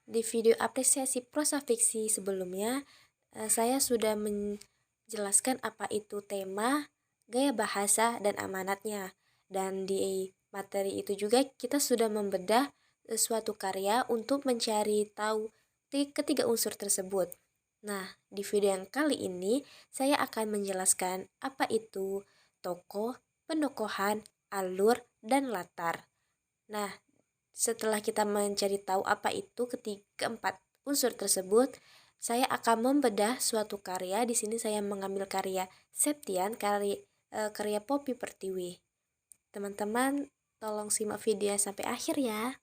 Di video apresiasi prosa fiksi sebelumnya, saya sudah menjelaskan apa itu tema, gaya bahasa, dan amanatnya. Dan di materi itu juga kita sudah membedah suatu karya untuk mencari tahu ketiga unsur tersebut. Nah, di video yang kali ini saya akan menjelaskan apa itu tokoh, penokohan, alur, dan latar. Nah, setelah kita mencari tahu apa itu keempat unsur tersebut, saya akan membedah suatu karya. Di sini saya mengambil karya Septian, karya Poppy Pertiwi. Teman-teman, tolong simak video sampai akhir ya.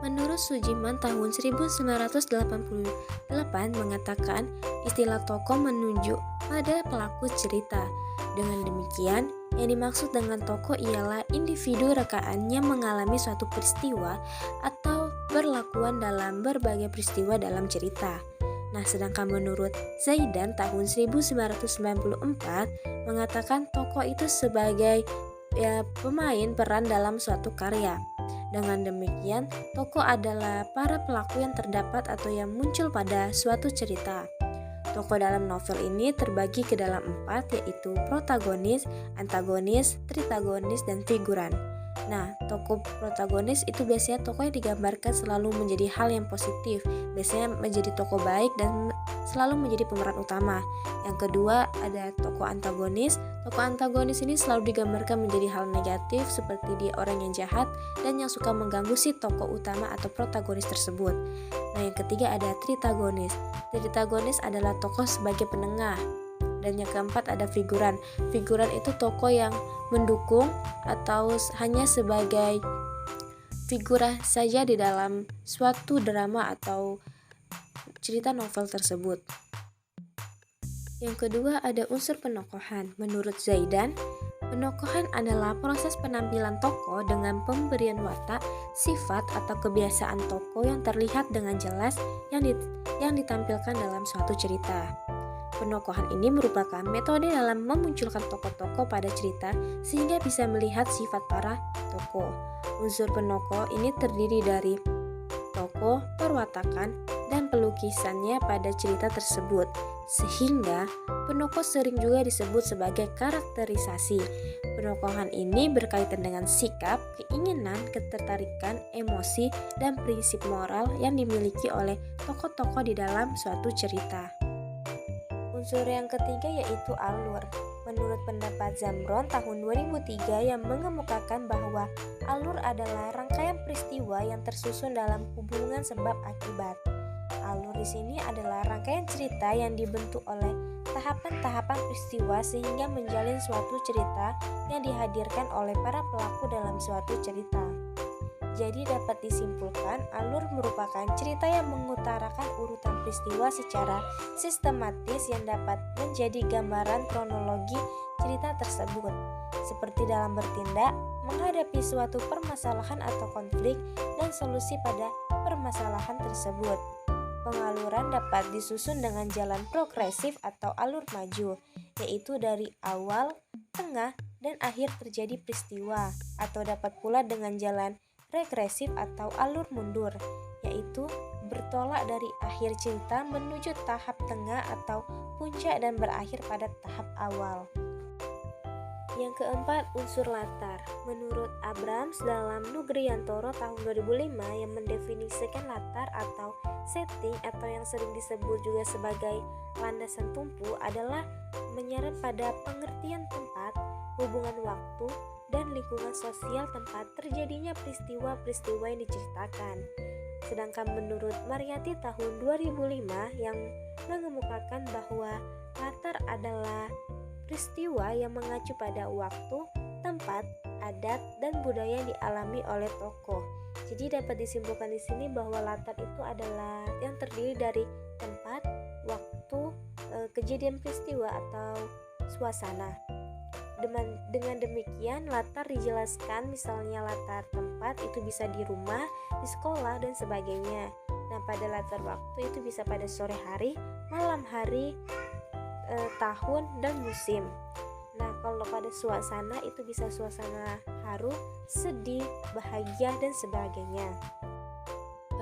Menurut Sujiman tahun 1988 mengatakan istilah tokoh menunjuk pada pelaku cerita. Dengan demikian, yang dimaksud dengan tokoh ialah individu rekaan yang mengalami suatu peristiwa atau berlakuan dalam berbagai peristiwa dalam cerita. Nah, sedangkan menurut Zaidan tahun 1994 mengatakan tokoh itu sebagai pemain peran dalam suatu karya. Dengan demikian, tokoh adalah para pelaku yang terdapat atau yang muncul pada suatu cerita. Tokoh dalam novel ini terbagi ke dalam 4, yaitu protagonis, antagonis, tritagonis, dan figuran. Nah, tokoh protagonis itu biasanya tokoh yang digambarkan selalu menjadi hal yang positif, biasanya menjadi tokoh baik dan selalu menjadi pemeran utama. Yang kedua ada tokoh antagonis. Tokoh antagonis ini selalu digambarkan menjadi hal negatif seperti dia orang yang jahat dan yang suka mengganggu si tokoh utama atau protagonis tersebut. Nah, yang ketiga ada tritagonis. Tritagonis adalah tokoh sebagai penengah. Dan yang keempat ada figuran. Figuran itu tokoh yang mendukung atau hanya sebagai figura saja di dalam suatu drama atau cerita novel tersebut. Yang kedua ada unsur penokohan. Menurut Zaidan, penokohan adalah proses penampilan tokoh dengan pemberian watak, sifat, atau kebiasaan tokoh yang terlihat dengan jelas yang ditampilkan dalam suatu cerita. Penokohan ini merupakan metode dalam memunculkan tokoh-tokoh pada cerita sehingga bisa melihat sifat para tokoh. Unsur penokoh ini terdiri dari tokoh, perwatakan, dan pelukisannya pada cerita tersebut. Sehingga penokoh sering juga disebut sebagai karakterisasi. Penokohan ini berkaitan dengan sikap, keinginan, ketertarikan, emosi, dan prinsip moral yang dimiliki oleh tokoh-tokoh di dalam suatu cerita. Unsur yang ketiga yaitu alur. Menurut pendapat Zamron tahun 2003 yang mengemukakan bahwa alur adalah rangkaian peristiwa yang tersusun dalam hubungan sebab akibat. Alur di sini adalah rangkaian cerita yang dibentuk oleh tahapan-tahapan peristiwa sehingga menjalin suatu cerita yang dihadirkan oleh para pelaku dalam suatu cerita. Jadi dapat disimpulkan, alur merupakan cerita yang mengutarakan urutan peristiwa secara sistematis yang dapat menjadi gambaran kronologi cerita tersebut. Seperti dalam bertindak, menghadapi suatu permasalahan atau konflik, dan solusi pada permasalahan tersebut. Pengaluran dapat disusun dengan jalan progresif atau alur maju, yaitu dari awal, tengah, dan akhir terjadi peristiwa, atau dapat pula dengan jalan regresif atau alur mundur, yaitu bertolak dari akhir cerita menuju tahap tengah atau puncak dan berakhir pada tahap awal. Yang keempat, unsur latar. Menurut Abrams dalam Nugriyantoro tahun 2005 yang mendefinisikan latar atau setting atau yang sering disebut juga sebagai landasan tumpu adalah menyeret pada pengertian tempat, hubungan waktu, dan lingkungan sosial tempat terjadinya peristiwa-peristiwa yang diceritakan. Sedangkan menurut Mariyati tahun 2005 yang mengemukakan bahwa latar adalah peristiwa yang mengacu pada waktu, tempat, adat, dan budaya yang dialami oleh tokoh. Jadi dapat disimpulkan di sini bahwa latar itu adalah yang terdiri dari tempat, waktu, kejadian peristiwa atau suasana. Dengan demikian, latar dijelaskan, misalnya latar tempat itu bisa di rumah, di sekolah, dan sebagainya. Nah, pada latar waktu itu bisa pada sore hari, malam hari, tahun, dan musim. Nah, kalau pada suasana itu bisa suasana haru, sedih, bahagia, dan sebagainya.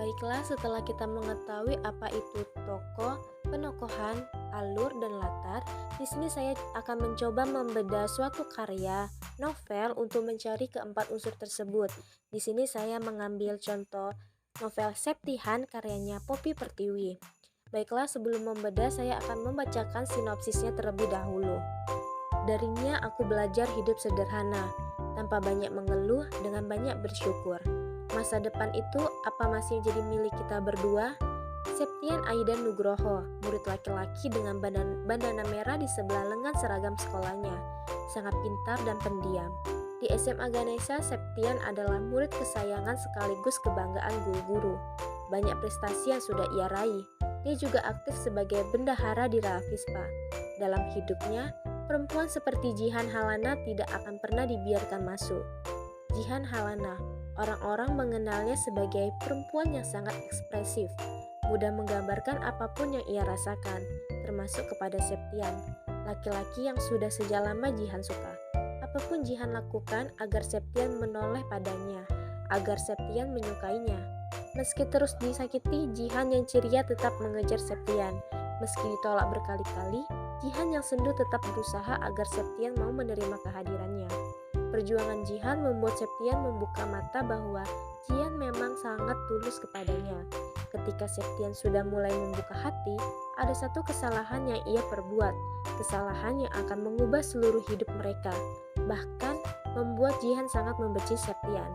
Baiklah, setelah kita mengetahui apa itu tokoh, penokohan, alur, dan latar, di sini saya akan mencoba membedah suatu karya novel untuk mencari keempat unsur tersebut. Di sini saya mengambil contoh novel Septihan karyanya Poppy Pertiwi. Baiklah, sebelum membedah saya akan membacakan sinopsisnya terlebih dahulu. Darinya aku belajar hidup sederhana, tanpa banyak mengeluh, dengan banyak bersyukur. Masa depan itu apa masih jadi milik kita berdua? Septian Aidan Nugroho, murid laki-laki dengan bandana merah di sebelah lengan seragam sekolahnya, sangat pintar dan pendiam. Di SMA Ganesha, Septian adalah murid kesayangan sekaligus kebanggaan guru-guru. Banyak prestasi yang sudah ia raih. Dia juga aktif sebagai bendahara di Ravispa. Dalam hidupnya, perempuan seperti Jihan Halana tidak akan pernah dibiarkan masuk. Jihan Halana, orang-orang mengenalnya sebagai perempuan yang sangat ekspresif, mudah menggambarkan apapun yang ia rasakan, termasuk kepada Septian, laki-laki yang sudah sejak lama Jihan suka. Apapun Jihan lakukan agar Septian menoleh padanya, agar Septian menyukainya. Meski terus disakiti, Jihan yang ceria tetap mengejar Septian. Meski ditolak berkali-kali, Jihan yang sendu tetap berusaha agar Septian mau menerima kehadirannya. Perjuangan Jihan membuat Septian membuka mata bahwa Jihan memang sangat tulus kepadanya. Ketika Septian sudah mulai membuka hati, ada satu kesalahan yang ia perbuat, kesalahan yang akan mengubah seluruh hidup mereka, bahkan membuat Jihan sangat membenci Septian.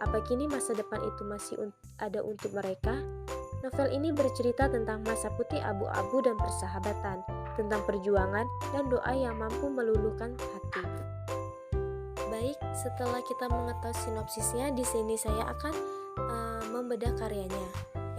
Apa kini masa depan itu masih ada untuk mereka? Novel ini bercerita tentang masa putih abu-abu dan persahabatan, tentang perjuangan dan doa yang mampu meluluhkan hati. Baik, setelah kita mengetahui sinopsisnya, di sini saya akan membedah karyanya.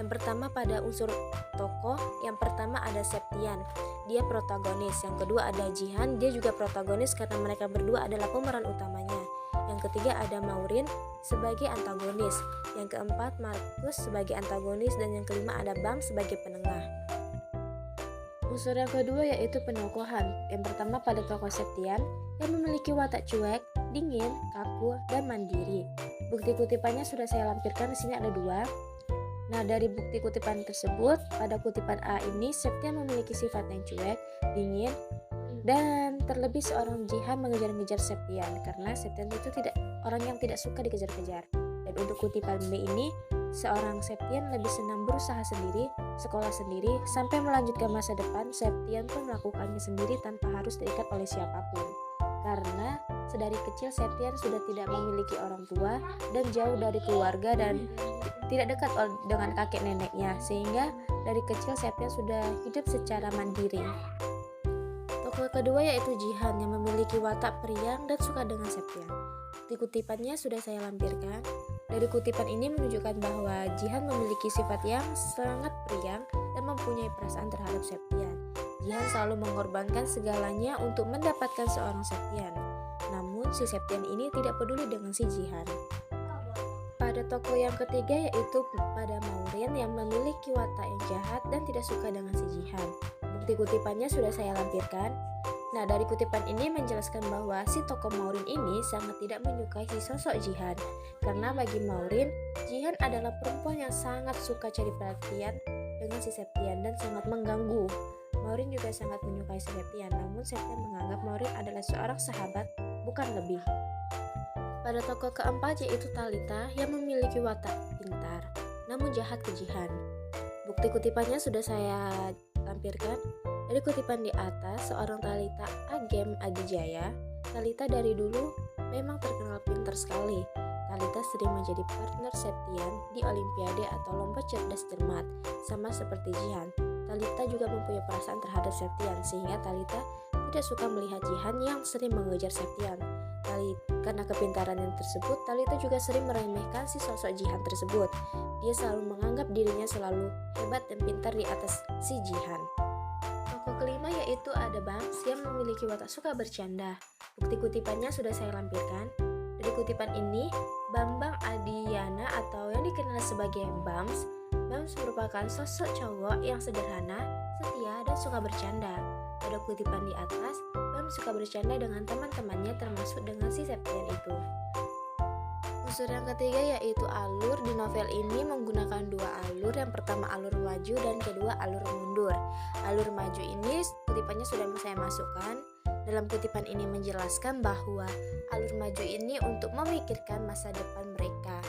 Yang pertama pada unsur tokoh, yang pertama ada Septian, dia protagonis. Yang kedua ada Jihan, dia juga protagonis karena mereka berdua adalah pemeran utamanya. Yang ketiga ada Maureen sebagai antagonis. Yang keempat Markus sebagai antagonis, dan yang kelima ada Bam sebagai penengah. Unsur yang kedua yaitu penokohan. Yang pertama pada tokoh Septian yang memiliki watak cuek, dingin, kaku, dan mandiri. Bukti kutipannya sudah saya lampirkan. Di sini ada 2. Nah, dari bukti kutipan tersebut, pada kutipan A ini Septian memiliki sifat yang cuek, dingin, dan terlebih seorang Jihan mengejar-ngejar Septian karena Septian itu orang yang tidak suka dikejar-kejar. Dan untuk kutipan B ini, seorang Septian lebih senang berusaha sendiri, sekolah sendiri, sampai melanjutkan masa depan. Septian pun melakukannya sendiri tanpa harus terikat oleh siapapun. Karena sedari kecil Septian sudah tidak memiliki orang tua dan jauh dari keluarga dan tidak dekat dengan kakek neneknya, sehingga dari kecil Septian sudah hidup secara mandiri. Tokoh kedua yaitu Jihan yang memiliki watak periang dan suka dengan Septian. Di kutipannya sudah saya lampirkan. Dari kutipan ini menunjukkan bahwa Jihan memiliki sifat yang sangat periang dan mempunyai perasaan terhadap Septian. Jihan selalu mengorbankan segalanya untuk mendapatkan seorang Septian. Namun si Septian ini tidak peduli dengan si Jihan. Pada tokoh yang ketiga yaitu pada Maureen yang memiliki watak yang jahat dan tidak suka dengan si Jihan. Bukti kutipannya sudah saya lampirkan. Nah, dari kutipan ini menjelaskan bahwa si tokoh Maureen ini sangat tidak menyukai si sosok Jihan. Karena bagi Maureen, Jihan adalah perempuan yang sangat suka cari perhatian dengan si Septian dan sangat mengganggu. Maureen juga sangat menyukai Septian, namun Septian menganggap Maureen adalah seorang sahabat, bukan lebih. Pada tokoh keempat yaitu Talitha yang memiliki watak pintar, namun jahat ke Jihan. Bukti kutipannya sudah saya lampirkan. Dari kutipan di atas, seorang Talitha Agem Adijaya, Talitha dari dulu memang terkenal pintar sekali. Talitha sering menjadi partner Septian di olimpiade atau lomba cerdas cermat, sama seperti Jihan. Talitha juga mempunyai perasaan terhadap Septian, sehingga Talitha tidak suka melihat Jihan yang sering mengejar Septian. Karena kepintaran yang tersebut, Talitha juga sering meremehkan si sosok Jihan tersebut. Dia selalu menganggap dirinya selalu hebat dan pintar di atas si Jihan. Tokoh kelima yaitu ada Bams yang memiliki watak suka bercanda. Bukti kutipannya sudah saya lampirkan. Dari kutipan ini, Bambang Adiyana atau yang dikenal sebagai Bams merupakan sosok cowok yang sederhana, setia, dan suka bercanda. Pada kutipan di atas, Bams suka bercanda dengan teman-temannya termasuk dengan si Septian itu. Unsur yang ketiga yaitu alur. Di novel ini menggunakan 2 alur. alur, yang pertama alur maju dan kedua alur mundur. Alur maju ini kutipannya sudah saya masukkan. Dalam kutipan ini menjelaskan bahwa alur maju ini untuk memikirkan masa depan mereka.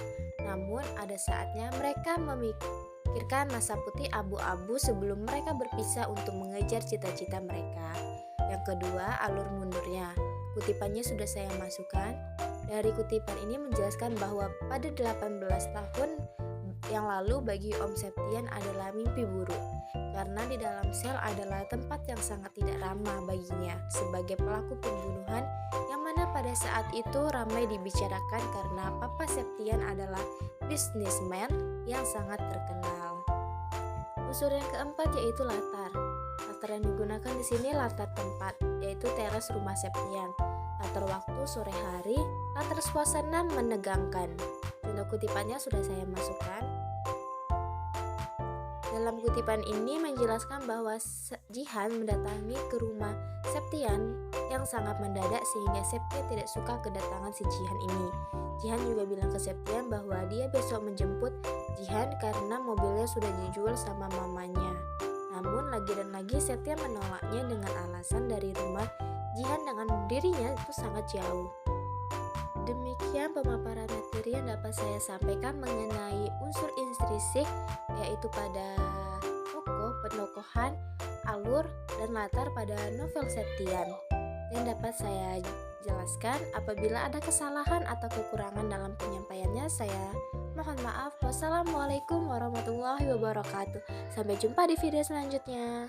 Namun ada saatnya mereka memikirkan masa putih abu-abu sebelum mereka berpisah untuk mengejar cita-cita mereka. Yang kedua, alur mundurnya. Kutipannya sudah saya masukkan. Dari kutipan ini menjelaskan bahwa pada 18 tahun yang lalu bagi Om Septian adalah mimpi buruk, karena di dalam sel adalah tempat yang sangat tidak ramah baginya sebagai pelaku pembunuhan, yang mana pada saat itu ramai dibicarakan karena Papa Septian adalah bisnismen yang sangat terkenal. Unsur yang keempat yaitu latar. Latar yang digunakan di sini latar tempat, yaitu teras rumah Septian. Latar waktu sore hari, latar suasana menegangkan. Contoh kutipannya sudah saya masukkan. Dalam kutipan ini menjelaskan bahwa Jihan mendatangi ke rumah Septian yang sangat mendadak sehingga Septian tidak suka kedatangan si Jihan ini. Jihan juga bilang ke Septian bahwa dia besok menjemput Jihan karena mobilnya sudah dijual sama mamanya. Namun lagi dan lagi Septian menolaknya dengan alasan dari rumah Jihan dengan dirinya itu sangat jauh. Demikian pemaparan materi yang dapat saya sampaikan mengenai unsur intrinsik, yaitu pada tokoh, penokohan, alur, dan latar pada novel Septian. Yang dapat saya jelaskan, apabila ada kesalahan atau kekurangan dalam penyampaiannya, saya mohon maaf. Wassalamualaikum warahmatullahi wabarakatuh. Sampai jumpa di video selanjutnya.